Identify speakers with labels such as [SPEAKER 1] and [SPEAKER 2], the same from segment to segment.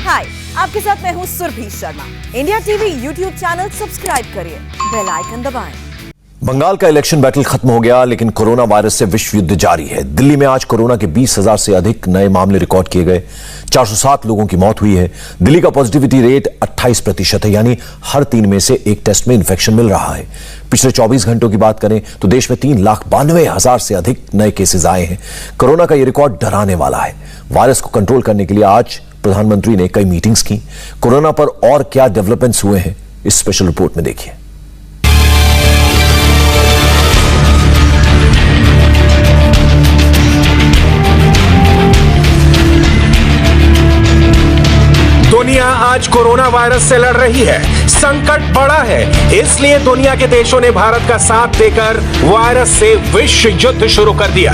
[SPEAKER 1] हाय, आपके साथ मैं हूँ Surabhi Sharma. India TV YouTube channel subscribe करिए, बेल आइकन दबाएं।
[SPEAKER 2] बंगाल का इलेक्शन बैटल खत्म हो गया, लेकिन कोरोना वायरस से विश्व युद्ध जारी है। दिल्ली में आज कोरोना के 20,000 से अधिक नए मामले रिकॉर्ड किए गए। 407 लोगों की मौत हुई है। दिल्ली का पॉजिटिविटी रेट 28% है, यानी हर 3 में से एक टेस्ट में इंफेक्शन मिल रहा है। पिछले 24 घंटों की बात करें तो देश में 3,92,000 से अधिक नए केसेस आए हैं। कोरोना का यह रिकॉर्ड डराने वाला है। वायरस को कंट्रोल करने के लिए आज प्रधानमंत्री ने कई मीटिंग्स की। कोरोना पर और क्या डेवलपमेंट्स हुए हैं, इस स्पेशल रिपोर्ट में देखिए।
[SPEAKER 3] दुनिया आज कोरोना वायरस से लड़ रही है। संकट बड़ा है, इसलिए दुनिया के देशों ने भारत का साथ देकर वायरस से विश्व युद्ध शुरू कर दिया।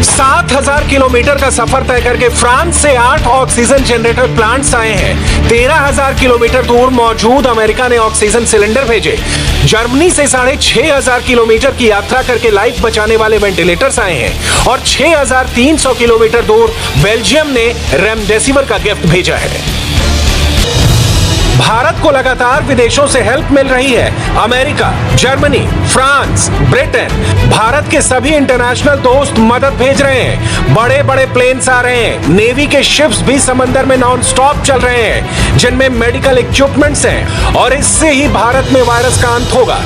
[SPEAKER 3] 7,000 किलोमीटर का सफर तय करके फ्रांस से 8 ऑक्सीजन जनरेटर प्लांट्स आए हैं। 13,000 किलोमीटर दूर मौजूद अमेरिका ने ऑक्सीजन सिलेंडर भेजे। जर्मनी से 6,500 किलोमीटर की यात्रा करके लाइफ बचाने वाले वेंटिलेटर्स आए हैं और 6,300 किलोमीटर दूर बेल्जियम ने रेमडेसिविर का गिफ्ट भेजा है। भारत को लगातार विदेशों से हेल्प मिल रही है। America, Germany, France, Britain, Bharat के सभी इंटरनेशनल दोस्त मदद भेज रहे हैं। बड़े बड़े प्लेन्स आ रहे हैं। नेवी के शिप्स भी समंदर में नॉन स्टॉप चल रहे हैं, जिनमें मेडिकल इक्विपमेंट्स हैं और इससे ही भारत में वायरस का अंत होगा।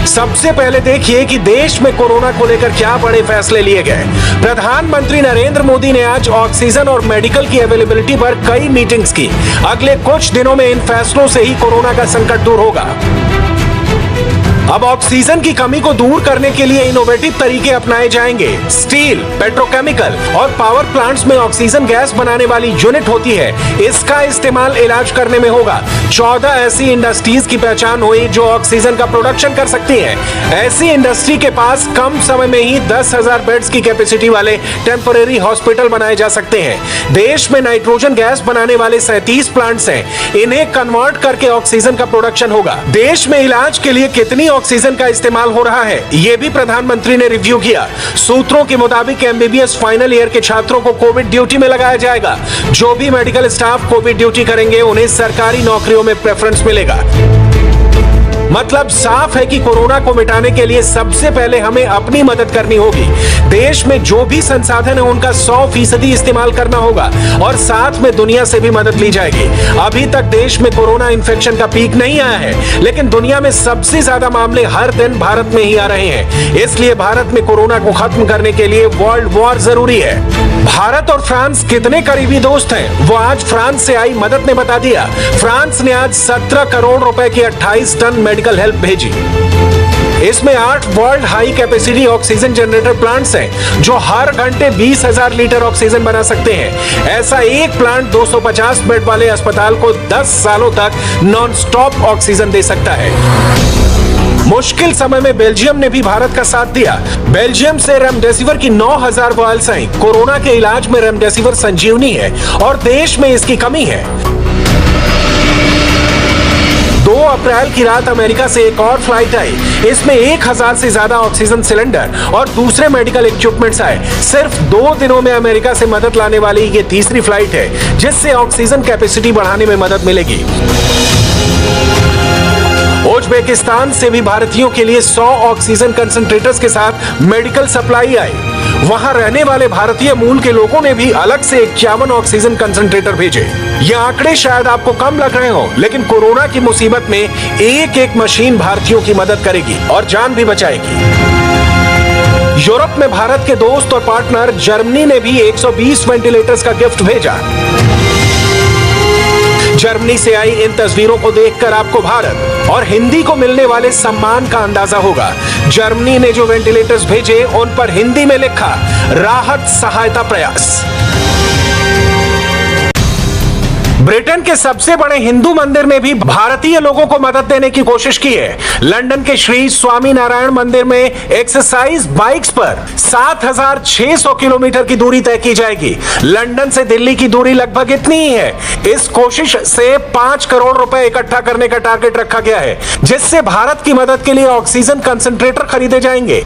[SPEAKER 3] सबसे पहले देखिए कि देश में कोरोना को लेकर क्या बड़े फैसले लिए गए। प्रधानमंत्री नरेंद्र मोदी ने आज ऑक्सीजन और मेडिकल की अवेलेबिलिटी पर कई मीटिंग्स की। अगले कुछ दिनों में इन फैसलों से ही कोरोना का संकट दूर होगा। अब ऑक्सीजन की कमी को दूर करने के लिए इनोवेटिव तरीके अपनाए जाएंगे। स्टील, पेट्रोकेमिकल और पावर प्लांट्स में ऑक्सीजन गैस बनाने वाली यूनिट होती है, इसका इस्तेमाल इलाज करने में होगा। 14 ऐसी इंडस्ट्रीज की पहचान हुई जो ऑक्सीजन का प्रोडक्शन कर सकती हैं। ऐसी इंडस्ट्री के पास कम समय में ही 10,000 बेड्स की कैपेसिटी वाले टेम्परेरी हॉस्पिटल बनाए जा सकते हैं। देश में नाइट्रोजन गैस बनाने वाले 37 प्लांट्स हैं। इन्हें कन्वर्ट करके ऑक्सीजन का प्रोडक्शन होगा। देश में इलाज के लिए कितनी ऑक्सीजन का इस्तेमाल हो रहा है, यह भी प्रधानमंत्री ने रिव्यू किया। सूत्रों के मुताबिक एमबीबीएस फाइनल ईयर के छात्रों को कोविड ड्यूटी में लगाया जाएगा। जो भी मेडिकल स्टाफ कोविड ड्यूटी करेंगे उन्हें सरकारी नौकरियों में प्रेफरेंस मिलेगा। मतलब साफ है कि कोरोना को मिटाने के लिए सबसे पहले हमें अपनी मदद करनी होगी। देश में जो भी संसाधन है उनका 100% इस्तेमाल करना होगा और साथ में दुनिया से भी मदद ली जाएगी। अभी तक देश में कोरोना इन्फेक्शन का पीक नहीं आया है, लेकिन दुनिया में सबसे ज्यादा मामले हर दिन भारत में ही आ रहे हैं। इसलिए भारत में कोरोना को खत्म करने के लिए वर्ल्ड वॉर जरूरी है। भारत और फ्रांस कितने करीबी दोस्त हैं, वो आज फ्रांस से आई मदद ने बता दिया। फ्रांस ने आज 17 करोड़ रुपए की 28 टन मेडिकल हेल्प भेजी। इसमें 8 world high capacity oxygen generator plants हैं, जो हर घंटे 20,000 लीटर ऑक्सीजन बना सकते हैं। ऐसा एक प्लांट 250 बेड वाले अस्पताल को 10 सालों तक नॉन स्टॉप ऑक्सीजन दे सकता है। मुश्किल समय में बेल्जियम ने भी भारत का साथ दिया। बेल्जियम से रेमडेसिविर की 9,000 वॉयल्स आई। कोरोना के इलाज में रेमडेसिविर संजीवनी है और देश में इसकी कमी है। 2 अप्रैल की रात अमेरिका से एक और फ्लाइट आई। इसमें 1,000 से ज्यादा ऑक्सीजन सिलेंडर और दूसरे मेडिकल इक्विपमेंट्स आए। सिर्फ 2 दिनों में अमेरिका से मदद लाने वाली ये तीसरी फ्लाइट है, जिससे ऑक्सीजन कैपेसिटी बढ़ाने में मदद मिलेगी। उज्बेकिस्तान से भी भारतीयों के लिए 100 ऑक्सीजन कंसंट्रेटर्स के साथ मेडिकल सप्लाई आई। वहां रहने वाले भारतीय मूल के लोगों ने भी अलग से 51 ऑक्सीजन कंसंट्रेटर भेजे। ये आंकड़े शायद आपको कम लग रहे हो, लेकिन कोरोना की मुसीबत में एक मशीन भारतीयों की मदद करेगी और जान भी बचाएगी। यूरोप में भारत के दोस्त और पार्टनर जर्मनी ने भी 120 वेंटिलेटर्स का गिफ्ट भेजा। जर्मनी से आई इन तस्वीरों को देखकर आपको भारत और हिंदी को मिलने वाले सम्मान का अंदाजा होगा। जर्मनी ने जो वेंटिलेटर्स भेजे उन पर हिंदी में लिखा, राहत सहायता प्रयास। ब्रिटेन के सबसे बड़े हिंदू मंदिर ने भी भारतीय लोगों को मदद देने की कोशिश की है। लंदन के श्री स्वामी नारायण मंदिर में एक्सरसाइज बाइक्स पर 7,600 किलोमीटर की दूरी तय की जाएगी। लंदन से दिल्ली की दूरी लगभग इतनी ही है। इस कोशिश से 5 करोड़ रुपए इकट्ठा करने का टारगेट रखा गया है, जिससे भारत की मदद के लिए ऑक्सीजन कंसंट्रेटर खरीदे जाएंगे।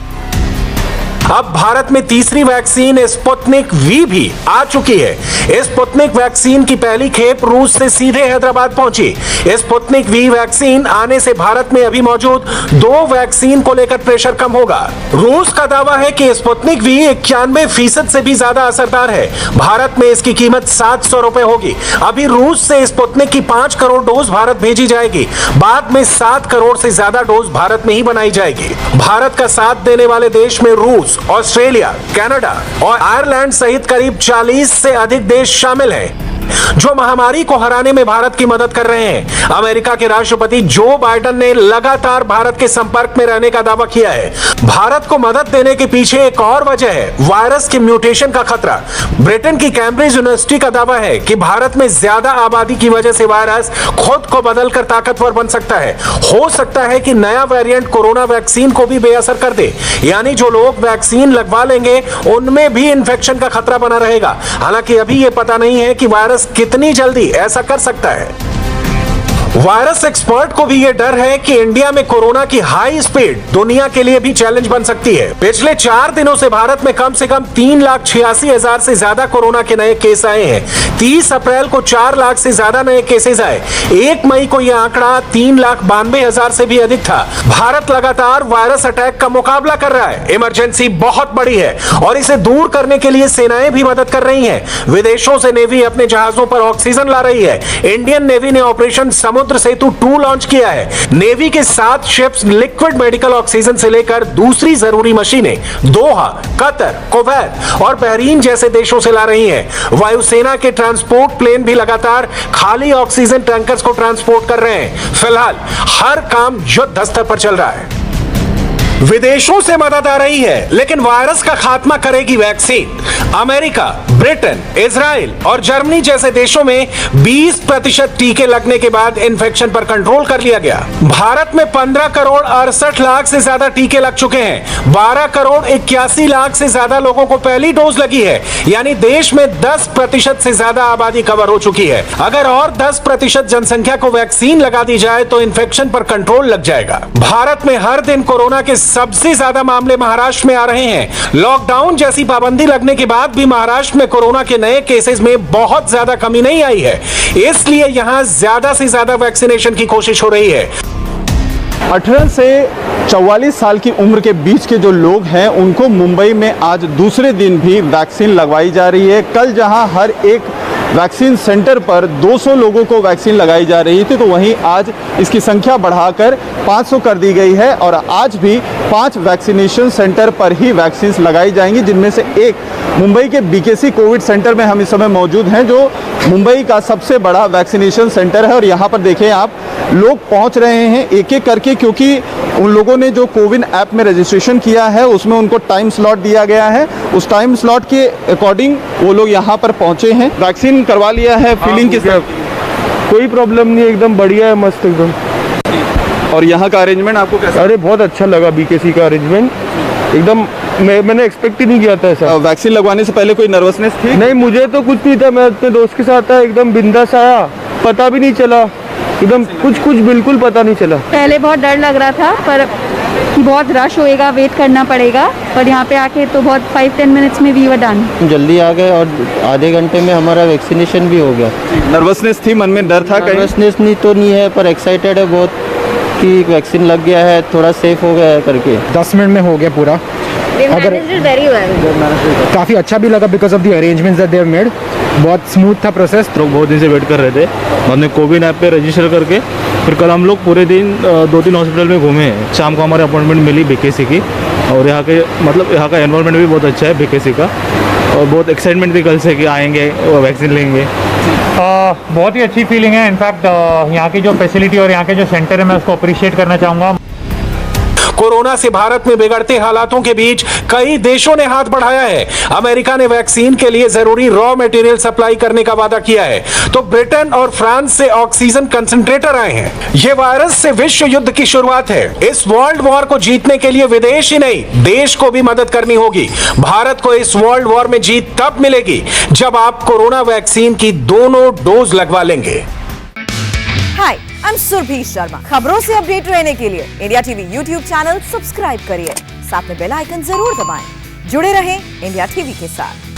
[SPEAKER 3] अब भारत में तीसरी वैक्सीन स्पुतनिक वी भी आ चुकी है। स्पुतनिक वैक्सीन की पहली खेप रूस से सीधे हैदराबाद पहुंची। स्पुतनिक वी वैक्सीन आने से भारत में अभी मौजूद 2 वैक्सीन को लेकर प्रेशर कम होगा। रूस का दावा है कि स्पुतनिक वी 91% से भी ज्यादा असरदार है। भारत में इसकी कीमत 700 रुपए होगी। अभी रूस से स्पुतनिक की 5 करोड़ डोज भारत भेजी जाएगी। बाद में 7 करोड़ से ज्यादा डोज भारत में ही बनाई जाएगी। भारत का साथ देने वाले देश में रूस, ऑस्ट्रेलिया, कनाडा और आयरलैंड सहित करीब 40 से अधिक देश शामिल हैं जो महामारी को हराने में भारत की मदद कर रहे हैं। अमेरिका के राष्ट्रपति जो बाइडेन ने लगातार भारत के संपर्क में रहने का दावा किया है। भारत को मदद देने के पीछे एक और वजह है वायरस के म्यूटेशन का खतरा। ब्रिटेन की कैम्ब्रिज यूनिवर्सिटी का दावा है कि भारत में ज्यादा आबादी की वजह से वायरस खुद को बदलकर ताकतवर बन सकता है। हो सकता है कि नया वेरिएंट कोरोना वैक्सीन को भी बेअसर कर दे, यानी जो लोग वैक्सीन लगवा लेंगे उनमें भी इंफेक्शन का खतरा बना रहेगा। हालांकि अभी यह पता नहीं है कि वायरस कितनी जल्दी ऐसा कर सकता है। वायरस एक्सपर्ट को भी यह डर है कि इंडिया में कोरोना की हाई स्पीड दुनिया के लिए भी चैलेंज बन सकती है। पिछले 4 दिनों से भारत में कम से कम 3,86,000 से ज्यादा कोरोना के नए केस आए हैं। 30 अप्रैल को 4 लाख से ज्यादा नए केसेस आए। 1 मई को यह आंकड़ा 3,92,000 से भी अधिक था। भारत लगातार वायरस अटैक का मुकाबला कर रहा है। इमरजेंसी बहुत बड़ी है और इसे दूर करने के लिए सेनाएं भी मदद कर रही हैं। विदेशों से नेवी अपने जहाजों पर ऑक्सीजन ला रही है। इंडियन नेवी ने ऑपरेशन समुद्र सेतु 2 लॉन्च किया है। नेवी के 7 शिप्स लिक्विड मेडिकल ऑक्सीजन से लेकर दूसरी जरूरी मशीनें दोहा, कतर, कुवैत और बहरीन जैसे देशों से ला रही हैं। वायुसेना के ट्रांसपोर्ट प्लेन भी लगातार खाली ऑक्सीजन टैंकर्स को ट्रांसपोर्ट कर रहे हैं। फिलहाल हर काम युद्ध स्तर पर चल रहा है। विदेशों से मदद आ रही है, लेकिन वायरस का खात्मा करेगी वैक्सीन। अमेरिका, ब्रिटेन, इजराइल और जर्मनी जैसे देशों में 20% टीके लगने के बाद इन्फेक्शन पर कंट्रोल कर लिया गया। भारत में 15 करोड़ 68 लाख से ज्यादा टीके लग चुके हैं। 12 करोड़ 81 लाख से ज्यादा लोगों को पहली डोज लगी है, यानी देश में 10% से ज्यादा आबादी कवर हो चुकी है। अगर और 10% जनसंख्या को वैक्सीन लगा दी जाए तो इन्फेक्शन पर कंट्रोल लग जाएगा। भारत में हर दिन कोरोना के सबसे ज्यादा मामले महाराष्ट्र में आ रहे हैं। लॉकडाउन जैसी पाबंदी लगने के बाद भी महाराष्ट्र में कोरोना के नए केसेस में बहुत ज्यादा कमी नहीं आई है, इसलिए यहां ज्यादा से ज्यादा वैक्सीनेशन की कोशिश हो रही है।
[SPEAKER 4] 18 से 44 साल की उम्र के बीच के जो लोग हैं उनको मुंबई में आज दूसरे दिन भी वैक्सीन लगवाई जा रही है। कल जहां हर एक वैक्सीन सेंटर पर 200 लोगों को वैक्सीन लगाई जा रही थी, तो वहीं आज इसकी संख्या बढ़ाकर 500 कर दी गई है और आज भी 5 वैक्सीनेशन सेंटर पर ही वैक्सीन लगाई जाएंगी, जिनमें से एक मुंबई के बीकेसी कोविड सेंटर में हम इस समय मौजूद हैं, जो मुंबई का सबसे बड़ा वैक्सीनेशन सेंटर है। और यहाँ पर देखें आप, लोग पहुँच रहे हैं एक एक करके, क्योंकि उन लोगों ने जो कोविन ऐप में रजिस्ट्रेशन किया है उसमें उनको टाइम स्लॉट दिया गया है। उस टाइम स्लॉट के अकॉर्डिंग वो लोग यहाँ पर पहुँचे हैं। वैक्सीन करवा लिया है, फीलिंग किस तरह?
[SPEAKER 5] कोई प्रॉब्लम नहीं, एकदम बढ़िया है, मस्त एकदम।
[SPEAKER 4] और यहाँ का अरेंजमेंट आपको कैसा?
[SPEAKER 5] अरे बहुत अच्छा लगा बीकेसी का अरेंजमेंट, एकदम मैंने एक्सपेक्ट ही नहीं किया था ऐसा।
[SPEAKER 4] वैक्सीन लगवाने से पहले कोई नर्वसनेस थी?
[SPEAKER 5] नहीं, मुझे तो कुछ नहीं था, मैं अपने दोस्त के साथ था, एकदम बिंदास आया, पता भी नहीं चला, एकदम कुछ बिल्कुल पता नहीं चला।
[SPEAKER 6] पहले बहुत डर लग रहा था पर बहुत रश होएगा, वेट करना पड़ेगा, पर यहाँ पे आके तो बहुत 5-10 मिनट्स में वी वर डन।
[SPEAKER 7] जल्दी आ गए और आधे घंटे में हमारा वैक्सीनेशन भी हो गया।
[SPEAKER 4] नर्वसनेस थी, मन में डर था?
[SPEAKER 7] नर्वसनेस नहीं तो नहीं है, पर एक्साइटेड है बहुत कि वैक्सीन लग गया है, थोड़ा सेफ हो गया है करके।
[SPEAKER 8] 10 मिनट में हो गया पूरा। अगर काफ़ी अच्छा भी लगा because of the arrangements that they have made. बहुत स्मूथ था प्रोसेस।
[SPEAKER 9] लोग बहुत दिन से वेट कर रहे थे, हमने कोविन ऐप पे रजिस्टर करके फिर कल हम लोग पूरे दिन 2-3 हॉस्पिटल में घूमे हैं। शाम को हमारे अपॉइंटमेंट मिली बीकेसी की, और यहाँ के मतलब यहाँ का एनवायरनमेंट भी बहुत अच्छा है बीकेसी का, और बहुत एक्साइटमेंट थी कल से कि आएंगे और वैक्सीन लेंगे।
[SPEAKER 10] बहुत ही अच्छी फीलिंग है। इनफैक्ट यहाँ की जो फैसिलिटी और यहाँ के जो सेंटर है मैं उसको अप्रिशिएट करना चाहूँगा।
[SPEAKER 3] कोरोना से भारत में बिगड़ते हालातों के बीच कई देशों ने हाथ बढ़ाया है। अमेरिका ने वैक्सीन के लिए जरूरी रॉ मटेरियल सप्लाई करने का वादा किया है, तो ब्रिटेन और फ्रांस से ऑक्सीजन कंसंट्रेटर आए हैं। यह वायरस से विश्व युद्ध की शुरुआत है। इस वर्ल्ड वॉर को जीतने के लिए विदेश ही नहीं, देश को भी मदद करनी होगी। भारत को इस वर्ल्ड वॉर में जीत तब मिलेगी जब आप कोरोना वैक्सीन की दोनों डोज लगवा लेंगे।
[SPEAKER 1] हाय, आई एम सुरभि शर्मा। खबरों से अपडेट रहने के लिए India TV YouTube channel subscribe करिए, साथ में बेल आइकन जरूर दबाएं। जुड़े रहें इंडिया टीवी के साथ।